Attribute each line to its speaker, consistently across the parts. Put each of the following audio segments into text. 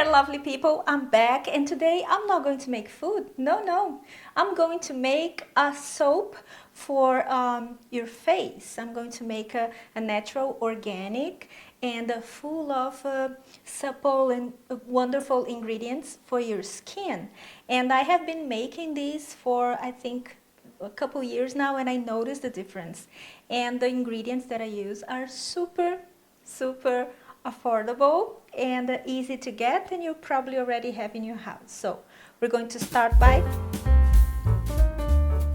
Speaker 1: there, lovely people. I'm back, and today I'm not going to make food. No. I'm going to make a soap for your face. I'm going to make a natural, organic, and full of supple and wonderful ingredients for your skin. And I have been making these for, I think, a couple years now, and I noticed the difference. And the ingredients that I use are super affordable and easy to get, and you probably already have in your house. So we're going to start by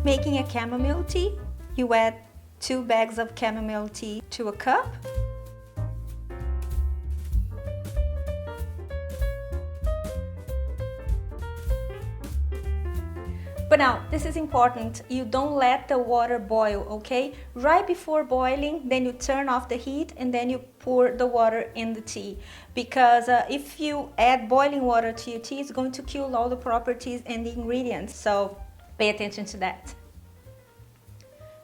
Speaker 1: making a chamomile tea. You add 2 bags of chamomile tea to a cup. But now, this is important, you don't let the water boil, okay? Right before boiling, then you turn off the heat and then you pour the water in the tea. Because if you add boiling water to your tea, it's going to kill all the properties and the ingredients. So pay attention to that.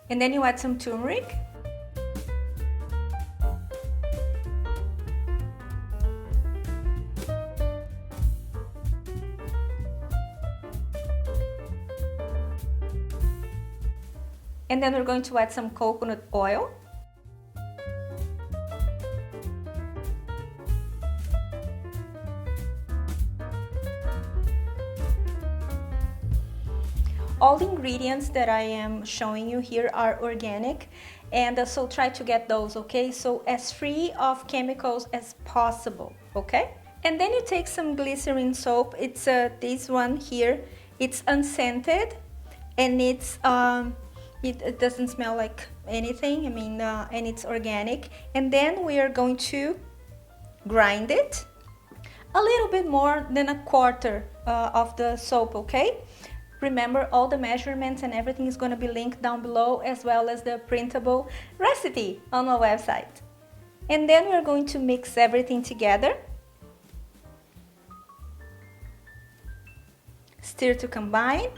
Speaker 1: And then you add some turmeric. And then we're going to add some coconut oil. All the ingredients that I am showing you here are organic, and so try to get those, okay? So as free of chemicals as possible, okay? And then you take some glycerin soap. It's this one here. It's unscented, and it's it doesn't smell like anything, and it's organic. And then we are going to grind it a little bit more than a quarter of the soap, okay? Remember, all the measurements and everything is going to be linked down below, as well as the printable recipe on my website. And then we're going to mix everything together. Stir to combine.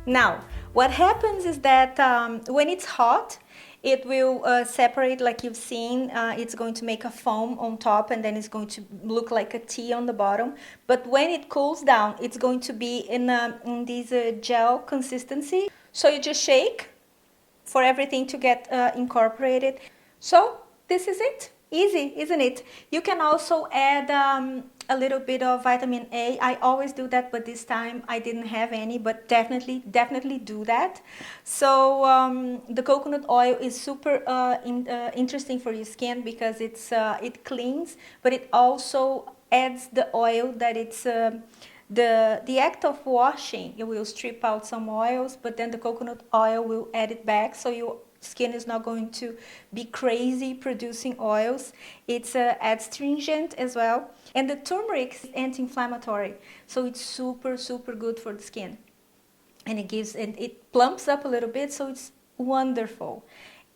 Speaker 1: Now, what happens is that when it's hot, it will separate, like you've seen. It's going to make a foam on top, and then it's going to look like a tea on the bottom. But when it cools down, it's going to be in this gel consistency. So you just shake for everything to get incorporated. So this is it. Easy, isn't it? You can also add a little bit of vitamin A. I always do that, but this time I didn't have any, but definitely do that. So the coconut oil is super interesting for your skin, because it cleans, but it also adds the oil that it's the act of washing. It will strip out some oils, but then the coconut oil will add it back, so your skin is not going to be crazy producing oils. It's astringent as well, and the turmeric is anti-inflammatory, so it's super good for the skin, and it plumps up a little bit, so it's wonderful.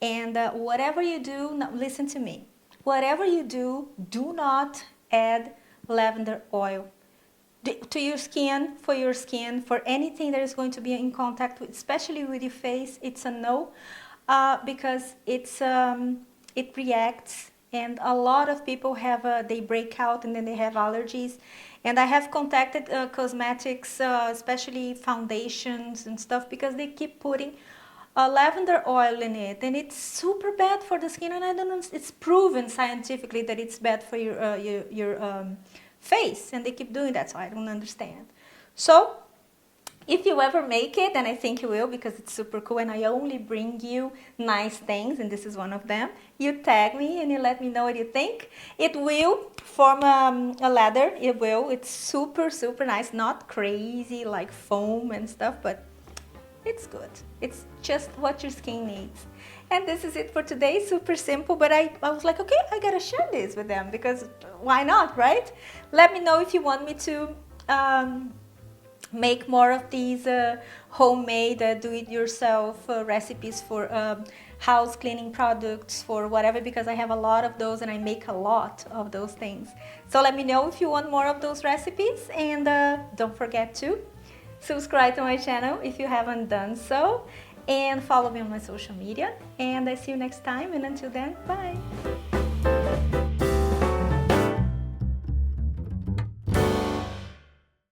Speaker 1: And whatever you do, now listen to me, whatever you do, do not add lavender oil to your skin, for anything that is going to be in contact with, especially with your face. It's a no. Because it reacts, and a lot of people have they break out and then they have allergies. And I have contacted cosmetics, especially foundations and stuff, because they keep putting lavender oil in it, and it's super bad for the skin. And I don't know, it's proven scientifically that it's bad for your face, and they keep doing that, so I don't understand. So if you ever make it, and I think you will, because it's super cool, and I only bring you nice things, and this is one of them, you tag me and you let me know what you think. It will form a lather. It will. It's super nice. Not crazy like foam and stuff, but it's good. It's just what your skin needs. And this is it for today. Super simple, but I was like, okay, I gotta share this with them, because why not, right? Let me know if you want me to make more of these homemade do-it-yourself recipes for house cleaning products, for whatever, because I have a lot of those and I make a lot of those things. So let me know if you want more of those recipes, and don't forget to subscribe to my channel if you haven't done so, and follow me on my social media, and I see you next time, and until then, bye.